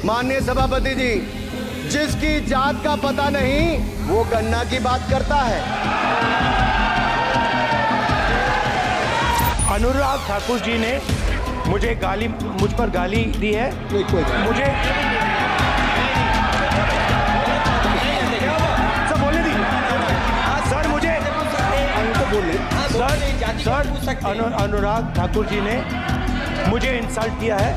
माननीय सभापति जी, जिसकी जात का पता नहीं वो गन्ना की बात करता है। अनुराग ठाकुर जी ने मुझ पर गाली दी है। मुझे सब बोलने दी सर। मुझे सर अनुराग ठाकुर जी ने मुझे इंसल्ट किया है,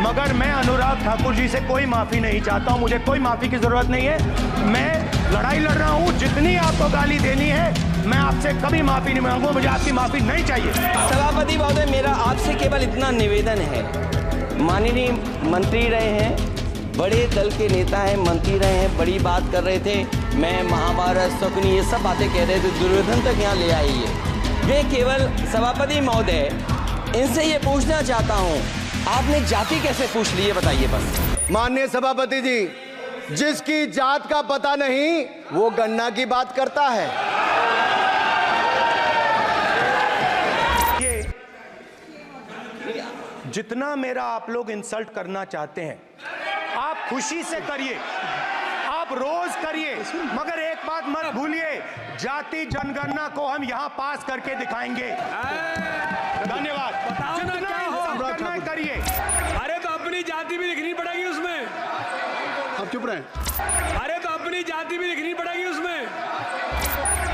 मगर मैं अनुराग ठाकुर जी से कोई माफी नहीं चाहता हूं। मुझे कोई माफी की जरूरत नहीं है। मैं लड़ाई लड़ रहा हूं। जितनी आपको गाली देनी है मैं आपसे कभी माफी नहीं मांगूंगा। मुझे आपकी माफी नहीं चाहिए। सभापति महोदय, मेरा आपसे केवल इतना निवेदन है, माननीय मंत्री रहे हैं, बड़े दल के नेता हैं, मंत्री रहे हैं, बड़ी बात कर रहे थे, मैं महाभारत शकुनी ये सब बातें कह रहे थे, दुर्योधन तक यहाँ ले आई है। मैं केवल सभापति महोदय इनसे ये पूछना चाहता हूँ, आपने जाति कैसे पूछ ली है बताइए बस। माननीय सभापति जी, जिसकी जात का पता नहीं वो गन्ना की बात करता है। ये जितना मेरा आप लोग इंसल्ट करना चाहते हैं आप खुशी से करिए, आप रोज करिए, मगर एक बात मत भूलिए, जाति जनगणना को हम यहाँ पास करके दिखाएंगे। धन्यवाद। जितना करिए। अरे तो अपनी जाति भी लिखनी पड़ेगी उसमें। आप चुप रहे। अरे तो अपनी जाति भी लिखनी पड़ेगी उसमें।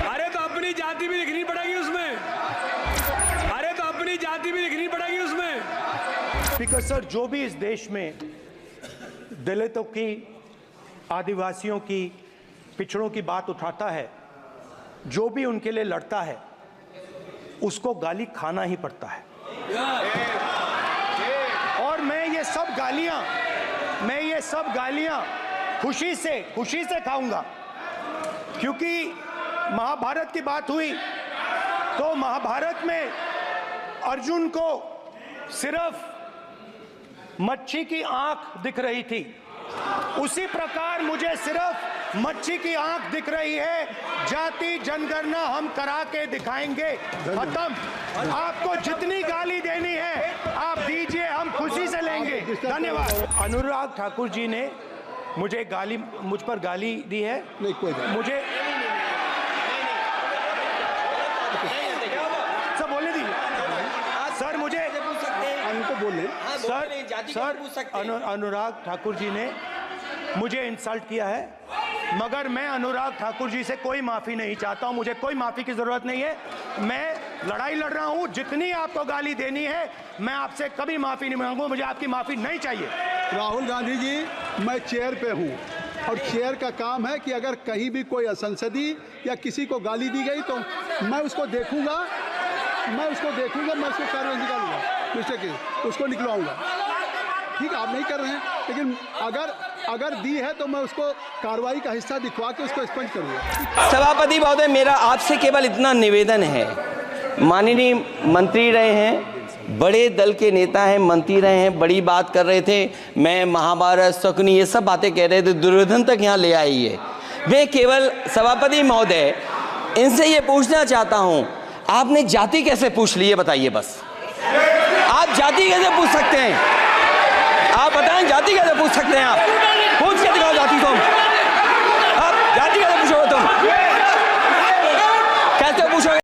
अरे तो अपनी जाति भी लिखनी पड़ेगी उसमें। अरे तो अपनी जाति भी लिखनी पड़ेगी उसमें। स्पीकर सर, जो भी इस देश में दलितों की, आदिवासियों की, पिछड़ों की बात उठाता है, जो भी उनके लिए लड़ता है, उसको गाली खाना ही पड़ता है। और मैं ये सब गालियां खुशी से खाऊंगा, क्योंकि महाभारत की बात हुई तो महाभारत में अर्जुन को सिर्फ मच्छी की आंख दिख रही थी, उसी प्रकार मुझे सिर्फ मच्छी की आंख दिख रही है। जाति जनगणना हम करा के दिखाएंगे। खत्म। आपको जितनी गाली देनी है आप दीजिए, हम खुशी से लेंगे। धन्यवाद। अनुराग ठाकुर जी ने मुझ पर गाली दी है। मुझे सब बोलने दी सर। मुझे अनुराग ठाकुर जी ने मुझे इंसल्ट किया है, मगर मैं अनुराग ठाकुर जी से कोई माफी नहीं चाहता हूं। मुझे कोई माफी की जरूरत नहीं है। मैं लड़ाई लड़ रहा हूं। जितनी आपको गाली देनी है मैं आपसे कभी माफी नहीं मांगूंगा। मुझे आपकी माफी नहीं चाहिए। राहुल गांधी जी, मैं चेयर पे हूँ और चेयर का काम है कि अगर कहीं भी कोई असंसदीय या किसी को गाली दी गई तो मैं उसको देखूंगा, मैं उसको कार्रवाई निकालूंगा, उसको निकलवाऊंगा। ठीक है, आप नहीं कर रहे हैं, लेकिन अगर दी है तो मैं उसको कार्रवाई का हिस्सा दिखवा के उसको स्पष्ट करूंगा। सभापति महोदय, मेरा आपसे केवल इतना निवेदन है, माननीय मंत्री रहे हैं, बड़े दल के नेता हैं, मंत्री रहे हैं, बड़ी बात कर रहे थे, मैं महाभारत शकुनी ये सब बातें कह रहे थे, दुर्योधन तक यहाँ ले आई है। मैं केवल सभापति महोदय इनसे ये पूछना चाहता हूँ, आपने जाति कैसे पूछ ली है बताइए बस। आप जाति कैसे पूछ सकते हैं? आप बताएं, जाति कैसे पूछ सकते हैं आप?